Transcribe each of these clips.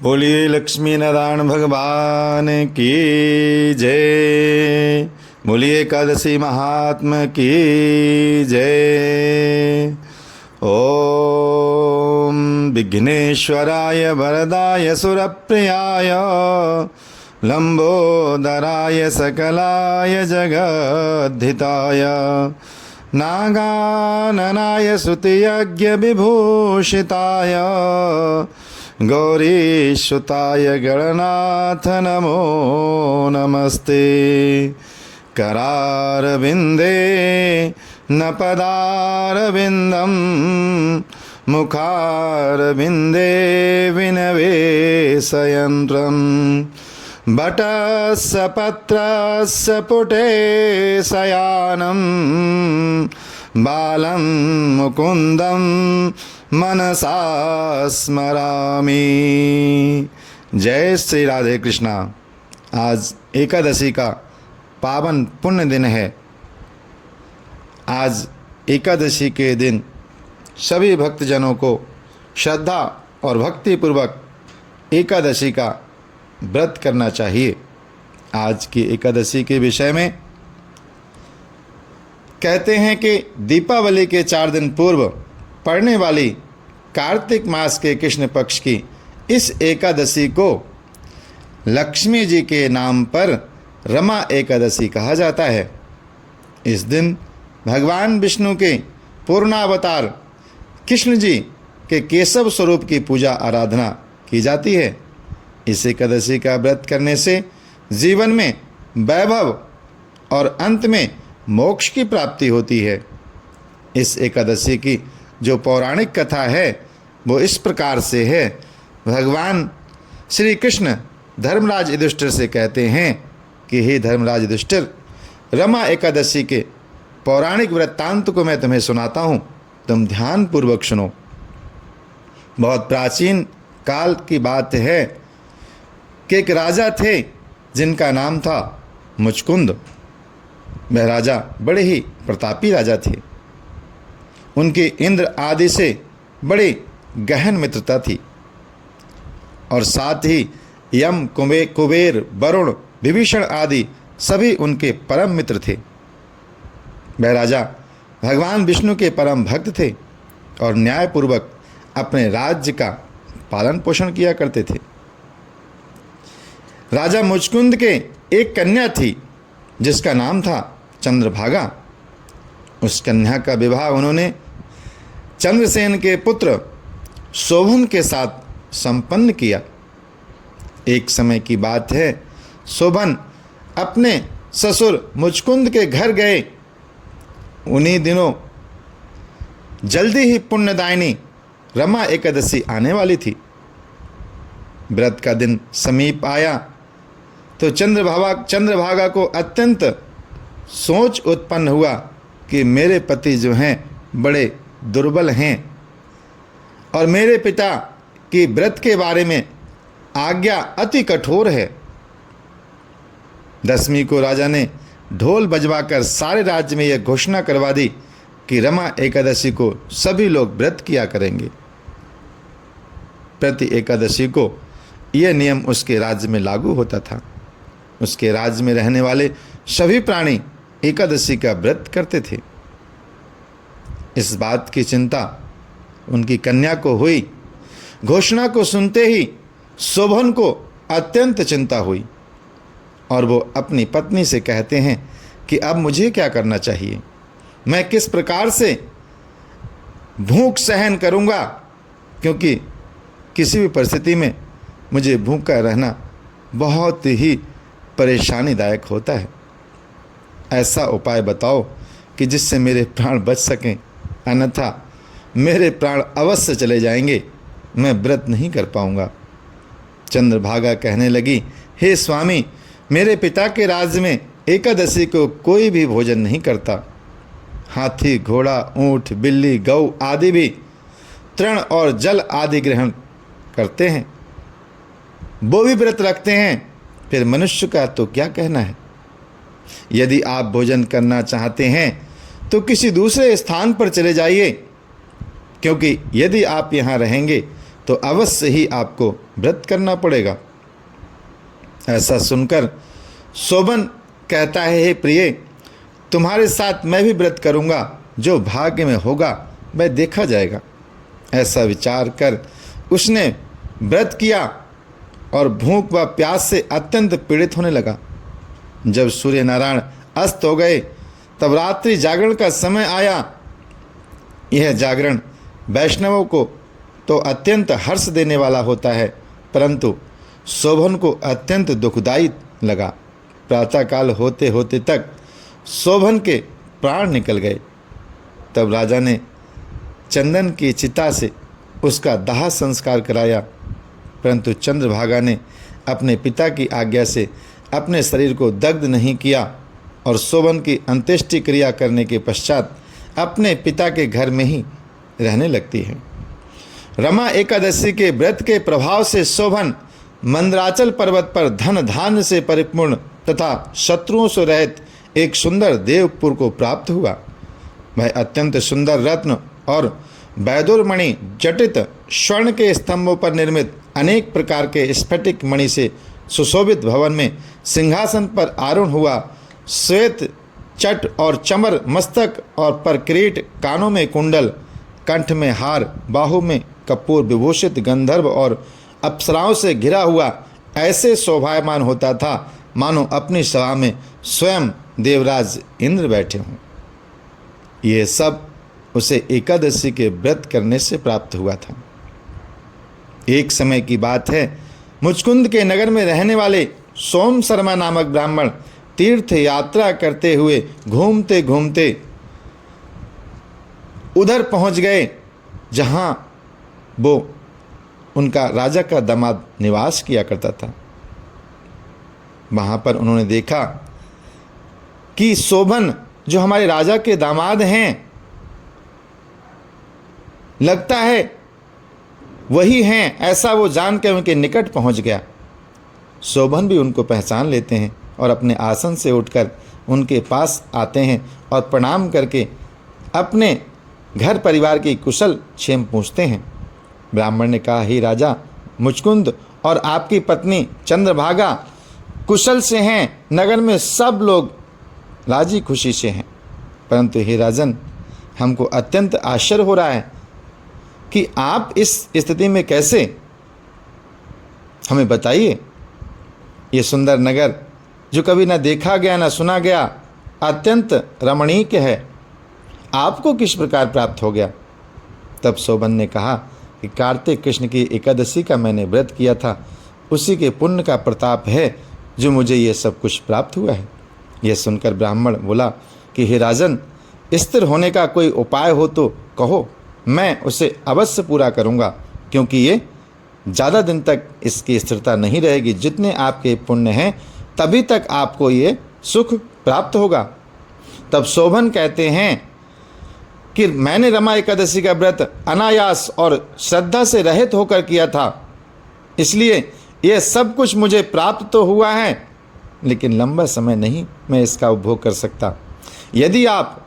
बोलिए लक्ष्मी नारायण भगवान की जय। बोलिए एकादशी महात्मा की जय। ओम विघ्नेश्वराय वरदाय सुरप्रियाय लंबोदराय सकलाय जगद्धिताय नागाननाय स्तुतियज्ञ विभूषिताय गौरीसुताय गणनाथ नमो नमस्ते। करारविंदे न पदारविंदम मुखारविंदे विनवेशयन्त्रं बटस्य पत्रस्य पुटे शयानं बालं मुकुंदं मनसा स्मरामि। जय श्री राधे कृष्णा। आज एकादशी का पावन पुण्य दिन है। आज एकादशी के दिन सभी भक्तजनों को श्रद्धा और भक्ति पूर्वक एकादशी का व्रत करना चाहिए। आज की एकादशी के विषय में कहते हैं कि दीपावली के 4 दिन पूर्व पड़ने वाली कार्तिक मास के कृष्ण पक्ष की इस एकादशी को लक्ष्मी जी के नाम पर रमा एकादशी कहा जाता है। इस दिन भगवान विष्णु के पूर्णावतार कृष्ण जी के केशव स्वरूप की पूजा आराधना की जाती है। इस एकादशी का व्रत करने से जीवन में वैभव और अंत में मोक्ष की प्राप्ति होती है। इस एकादशी की जो पौराणिक कथा है वो इस प्रकार से है। भगवान श्री कृष्ण धर्मराज युधिष्ठिर से कहते हैं कि हे धर्मराज युधिष्ठिर, रमा एकादशी के पौराणिक वृत्तांत को मैं तुम्हें सुनाता हूँ, तुम ध्यान पूर्वक सुनो। बहुत प्राचीन काल की बात है कि एक राजा थे जिनका नाम था मुचकुंद। वह राजा बड़े ही प्रतापी राजा थे। उनकी इंद्र आदि से बड़ी गहन मित्रता थी और साथ ही यम, कुबेर, वरुण, विभीषण आदि सभी उनके परम मित्र थे। वह राजा भगवान विष्णु के परम भक्त थे और न्यायपूर्वक अपने राज्य का पालन पोषण किया करते थे। राजा मुचकुंद के एक कन्या थी जिसका नाम था चंद्रभागा। उस कन्या का विवाह उन्होंने चंद्रसेन के पुत्र शोभन के साथ संपन्न किया। एक समय की बात है, शोभन अपने ससुर मुचकुंद के घर गए। उन्हीं दिनों जल्दी ही पुण्यदायिनी रमा एकादशी आने वाली थी। व्रत का दिन समीप आया तो चंद्रभागा को अत्यंत सोच उत्पन्न हुआ कि मेरे पति जो हैं बड़े दुर्बल हैं और मेरे पिता की व्रत के बारे में आज्ञा अति कठोर है। 10वीं को राजा ने ढोल बजवाकर सारे राज्य में यह घोषणा करवा दी कि रमा एकादशी को सभी लोग व्रत किया करेंगे। प्रति एकादशी को यह नियम उसके राज्य में लागू होता था। उसके राज्य में रहने वाले सभी प्राणी एकादशी का व्रत करते थे। इस बात की चिंता उनकी कन्या को हुई। घोषणा को सुनते ही शोभन को अत्यंत चिंता हुई और वो अपनी पत्नी से कहते हैं कि अब मुझे क्या करना चाहिए, मैं किस प्रकार से भूख सहन करूंगा, क्योंकि किसी भी परिस्थिति में मुझे भूखा रहना बहुत ही परेशानीदायक होता है। ऐसा उपाय बताओ कि जिससे मेरे प्राण बच सकें, अन्यथा मेरे प्राण अवश्य चले जाएंगे, मैं व्रत नहीं कर पाऊंगा। चंद्रभागा कहने लगी, हे स्वामी, मेरे पिता के राज्य में एकादशी को कोई भी भोजन नहीं करता। हाथी, घोड़ा, ऊंट, बिल्ली, गौ आदि भी तृण और जल आदि ग्रहण करते हैं, वो भी व्रत रखते हैं। फिर मनुष्य का तो क्या कहना है। यदि आप भोजन करना चाहते हैं तो किसी दूसरे स्थान पर चले जाइए, क्योंकि यदि आप यहाँ रहेंगे तो अवश्य ही आपको व्रत करना पड़ेगा। ऐसा सुनकर शोभन कहता है, हे प्रिय, तुम्हारे साथ मैं भी व्रत करूँगा, जो भाग्य में होगा वह देखा जाएगा। ऐसा विचार कर उसने व्रत किया और भूख व प्यास से अत्यंत पीड़ित होने लगा। जब सूर्य नारायण अस्त हो गए तब रात्रि जागरण का समय आया। यह जागरण वैष्णवों को तो अत्यंत हर्ष देने वाला होता है, परंतु शोभन को अत्यंत दुखदायी लगा। प्रातःकाल होते होते तक शोभन के प्राण निकल गए। तब राजा ने चंदन की चिता से उसका दाह संस्कार कराया, परंतु चंद्रभागा ने अपने पिता की आज्ञा से अपने शरीर को दग्ध नहीं किया और शोभन की अंत्येष्टि क्रिया करने के पश्चात अपने पिता के घर में ही रहने लगती है। रमा एकादशी के व्रत के प्रभाव से शोभन मंदराचल पर्वत पर धन धान्य से परिपूर्ण तथा शत्रुओं से रहित एक सुंदर देवपुर को प्राप्त हुआ। वह अत्यंत सुंदर रत्न और वैदुरमणि जटित स्वर्ण के स्तंभों पर निर्मित अनेक प्रकार के स्फटिक मणि से सुशोभित भवन में सिंहासन पर आरूढ़ हुआ। श्वेत चट और चमर मस्तक और पर किरीट, कानों में कुंडल, कंठ में हार, बाहु में कपूर विभूषित गंधर्व और अप्सराओं से घिरा हुआ ऐसे शोभायमान होता था मानो अपनी सभा में स्वयं देवराज इंद्र बैठे हों। ये सब उसे एकादशी के व्रत करने से प्राप्त हुआ था। एक समय की बात है, मुचकुंद के नगर में रहने वाले सोम शर्मा नामक ब्राह्मण तीर्थ यात्रा करते हुए घूमते घूमते उधर पहुंच गए जहां वो उनका राजा का दामाद निवास किया करता था। वहां पर उन्होंने देखा कि शोभन जो हमारे राजा के दामाद हैं, लगता है वही हैं, ऐसा वो जानकर उनके निकट पहुंच गया। शोभन भी उनको पहचान लेते हैं और अपने आसन से उठकर उनके पास आते हैं और प्रणाम करके अपने घर परिवार की कुशल क्षेम पूछते हैं। ब्राह्मण ने कहा, हे राजा, मुचकुंद और आपकी पत्नी चंद्रभागा कुशल से हैं, नगर में सब लोग राजी खुशी से हैं, परंतु हे राजन, हमको अत्यंत आश्चर्य हो रहा है कि आप इस स्थिति में कैसे, हमें बताइए। ये सुंदर नगर जो कभी न देखा गया न सुना गया, अत्यंत रमणीक है, आपको किस प्रकार प्राप्त हो गया? तब शोभन ने कहा कि कार्तिक कृष्ण की एकादशी का मैंने व्रत किया था, उसी के पुण्य का प्रताप है जो मुझे ये सब कुछ प्राप्त हुआ है। यह सुनकर ब्राह्मण बोला कि हे राजन, स्थिर होने का कोई उपाय हो तो कहो, मैं उसे अवश्य पूरा करूँगा, क्योंकि ये ज़्यादा दिन तक इसकी स्थिरता नहीं रहेगी। जितने आपके पुण्य हैं तभी तक आपको ये सुख प्राप्त होगा। तब शोभन कहते हैं कि मैंने रमा एकादशी का व्रत अनायास और श्रद्धा से रहित होकर किया था, इसलिए यह सब कुछ मुझे प्राप्त तो हुआ है, लेकिन लंबा समय नहीं मैं इसका उपभोग कर सकता। यदि आप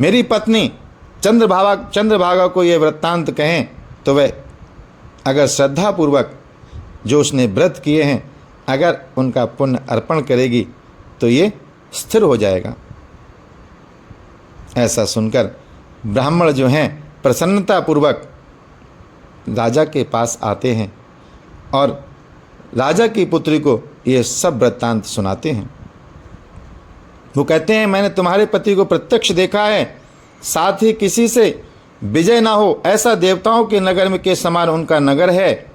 मेरी पत्नी चंद्रभागा को यह वृत्तांत कहें तो वह अगर श्रद्धापूर्वक जो उसने व्रत किए हैं, अगर उनका पुण्य अर्पण करेगी तो ये स्थिर हो जाएगा। ऐसा सुनकर ब्राह्मण जो हैं प्रसन्नतापूर्वक राजा के पास आते हैं और राजा की पुत्री को ये सब वृत्तांत सुनाते हैं। वो कहते हैं, मैंने तुम्हारे पति को प्रत्यक्ष देखा है, साथ ही किसी से विजय ना हो ऐसा देवताओं के नगर में के समान उनका नगर है।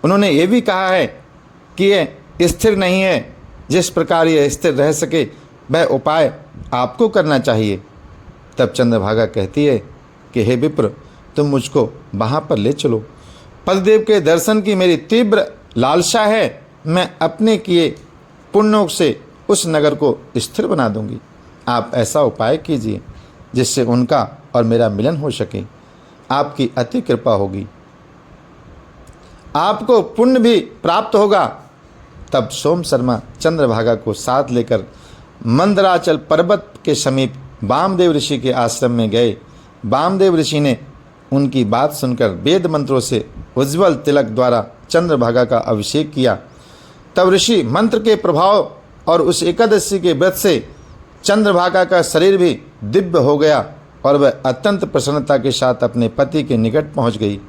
उन्होंने ये भी कहा है कि ये स्थिर नहीं है, जिस प्रकार ये स्थिर रह सके वह उपाय आपको करना चाहिए। तब चंद्रभागा कहती है कि हे विप्र, तुम मुझको वहाँ पर ले चलो, पतिदेव के दर्शन की मेरी तीव्र लालसा है, मैं अपने किए पुण्यों से उस नगर को स्थिर बना दूंगी। आप ऐसा उपाय कीजिए जिससे उनका और मेरा मिलन हो सके, आपकी अति कृपा होगी, आपको पुण्य भी प्राप्त होगा। तब सोम शर्मा चंद्रभागा को साथ लेकर मंदराचल पर्वत के समीप वामदेव ऋषि के आश्रम में गए। वामदेव ऋषि ने उनकी बात सुनकर वेद मंत्रों से उज्ज्वल तिलक द्वारा चंद्रभागा का अभिषेक किया। तब ऋषि मंत्र के प्रभाव और उस एकादशी के व्रत से चंद्रभागा का शरीर भी दिव्य हो गया और वह अत्यंत प्रसन्नता के साथ अपने पति के निकट पहुंच गई।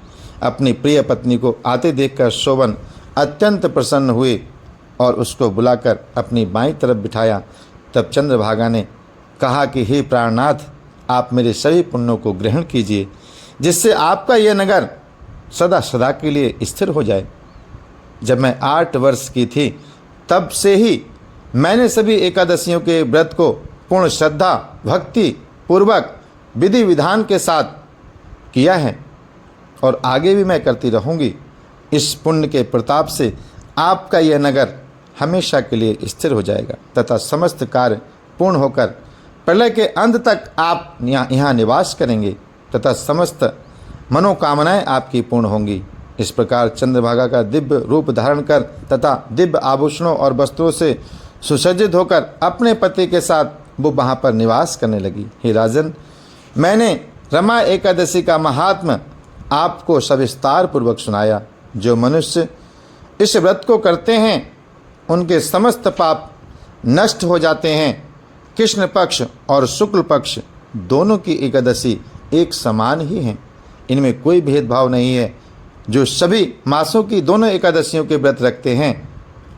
अपनी प्रिय पत्नी को आते देखकर शोभन अत्यंत प्रसन्न हुए और उसको बुलाकर अपनी बाईं तरफ बिठाया। तब चंद्रभागा ने कहा कि हे प्राणनाथ, आप मेरे सभी पुण्यों को ग्रहण कीजिए, जिससे आपका यह नगर सदा सदा के लिए स्थिर हो जाए। जब मैं 8 वर्ष की थी तब से ही मैंने सभी एकादशियों के व्रत को पूर्ण श्रद्धा भक्ति पूर्वक विधि विधान के साथ किया है और आगे भी मैं करती रहूँगी। इस पुण्य के प्रताप से आपका यह नगर हमेशा के लिए स्थिर हो जाएगा तथा समस्त कार्य पूर्ण होकर प्रलय के अंत तक आप यहाँ निवास करेंगे तथा समस्त मनोकामनाएं आपकी पूर्ण होंगी। इस प्रकार चंद्रभागा का दिव्य रूप धारण कर तथा दिव्य आभूषणों और वस्त्रों से सुसज्जित होकर अपने पति के साथ वो वहाँ पर निवास करने लगी। हे राजन, मैंने रमा एकादशी का महात्म्य आपको सविस्तार पूर्वक सुनाया। जो मनुष्य इस व्रत को करते हैं उनके समस्त पाप नष्ट हो जाते हैं। कृष्ण पक्ष और शुक्ल पक्ष दोनों की एकादशी एक समान ही हैं, इनमें कोई भेदभाव नहीं है। जो सभी मासों की दोनों एकादशियों के व्रत रखते हैं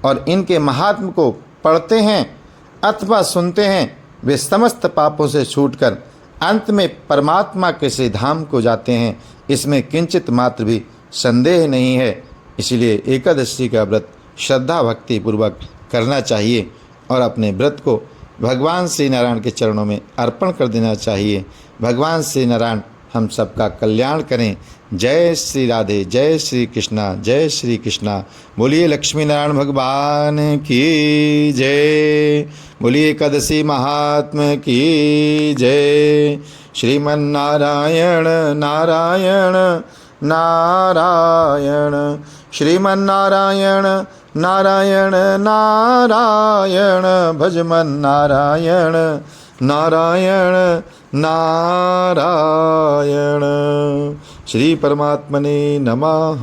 और इनके महात्म्य को पढ़ते हैं अथवा सुनते हैं, वे समस्त पापों से छूटकर अंत में परमात्मा के श्री धाम को जाते हैं। इसमें किंचित मात्र भी संदेह नहीं है। इसलिए एकादशी का व्रत श्रद्धा भक्ति पूर्वक करना चाहिए और अपने व्रत को भगवान श्री नारायण के चरणों में अर्पण कर देना चाहिए। भगवान श्री नारायण हम सबका कल्याण करें। जय श्री राधे, जय श्री कृष्णा, जय श्री कृष्णा। बोलिए लक्ष्मी नारायण भगवान की जय। बोलिए एकादशी महात्म की जय। श्रीमन्नारायण नारायण नारायण, श्रीमन्नारायण नारायण नारायण, भजमन नारायण नारायण नारायण। श्री परमात्मने नमः।